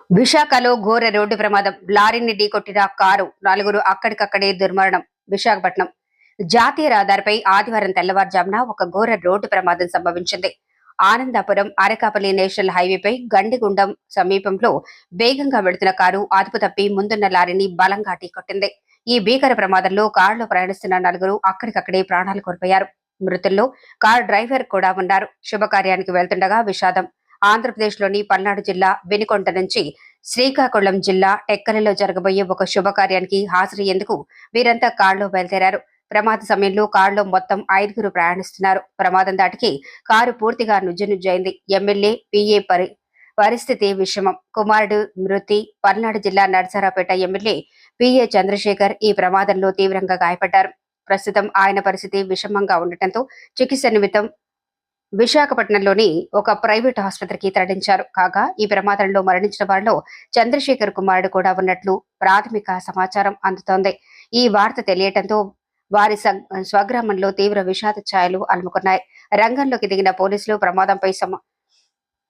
విశాఖలో ఘోర రోడ్డు ప్రమాదం. లారీని ఢీకొట్టిన కారు, నలుగురు అక్కడికక్కడే దుర్మరణం. విశాఖపట్నం జాతీయ రహదారిపై ఆదివారం తెల్లవారుజామున ఒక ఘోర రోడ్డు ప్రమాదం సంభవించింది. ఆనందాపురం అరకాపల్లి నేషనల్ హైవేపై గండిగుండం సమీపంలో వేగంగా వెళుతున్న కారు అదుపు తప్పి ముందున్న లారీని బలంగా ఢీకొట్టింది. ఈ భీకర ప్రమాదంలో కారులో ప్రయాణిస్తున్న నలుగురు అక్కడికక్కడే ప్రాణాలు కోల్పోయారు. మృతుల్లో కారు డ్రైవర్ కూడా ఉన్నారు. శుభకార్యానికి వెళ్తుండగా విషాదం. ఆంధ్రప్రదేశ్లోని పల్నాడు జిల్లా వినుకొండ నుంచి శ్రీకాకుళం జిల్లా టెక్కలిలో జరగబోయే ఒక శుభకార్యానికి హాజరయ్యేందుకు వీరంతా కారులో బయలుదేరారు. ప్రమాద సమయంలో కారులో మొత్తం 5గురు ప్రయాణిస్తున్నారు. ప్రమాదం దాటికి కారు పూర్తిగా నుజ్జునుజ్జైంది. ఎమ్మెల్యే పిఏ పరిస్థితి విషమం. కుమారుడు మృతి. పల్నాడు జిల్లా నర్సరావుపేట ఎమ్మెల్యే పిఏ చంద్రశేఖర్ ఈ ప్రమాదంలో తీవ్రంగా గాయపడ్డారు. ప్రస్తుతం ఆయన పరిస్థితి విషమంగా ఉండటంతో చికిత్స నిమిత్తం విశాఖపట్నంలోని ఒక ప్రైవేట్ ఆసుపత్రికి తరలించారు. కాగా ఈ ప్రమాదంలో మరణించిన వారిలో చంద్రశేఖర్ కుమారుడు కూడా ఉన్నట్లు ప్రాథమిక సమాచారం అందుతోంది. ఈ వార్త తెలియటంతో వారి స్వగ్రామంలో తీవ్ర విషాద ఛాయలు అలుముకున్నాయి. రంగంలోకి దిగిన పోలీసులు ప్రమాదంపై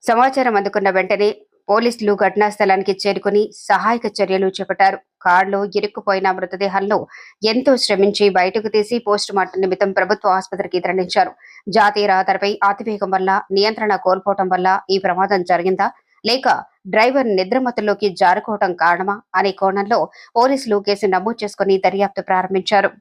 సమాచారం అందుకున్న వెంటనే పోలీసులు ఘటనా స్థలానికి చేరుకుని సహాయక చర్యలు చేపట్టారు. కారులో ఇరుక్కుపోయిన మృతదేహాలను ఎంతో శ్రమించి బయటకు తీసి పోస్టుమార్టం నిమిత్తం ప్రభుత్వ ఆసుపత్రికి తరలించారు. జాతీయ రహదారిపై అతివేగం వల్ల నియంత్రణ కోల్పోవటం వల్ల ఈ ప్రమాదం జరిగిందా, లేక డ్రైవర్ నిద్రమత్తులోకి జారుకోవటం కారణమా అనే కోణంలో పోలీసులు కేసు నమోదు చేసుకుని దర్యాప్తు ప్రారంభించారు.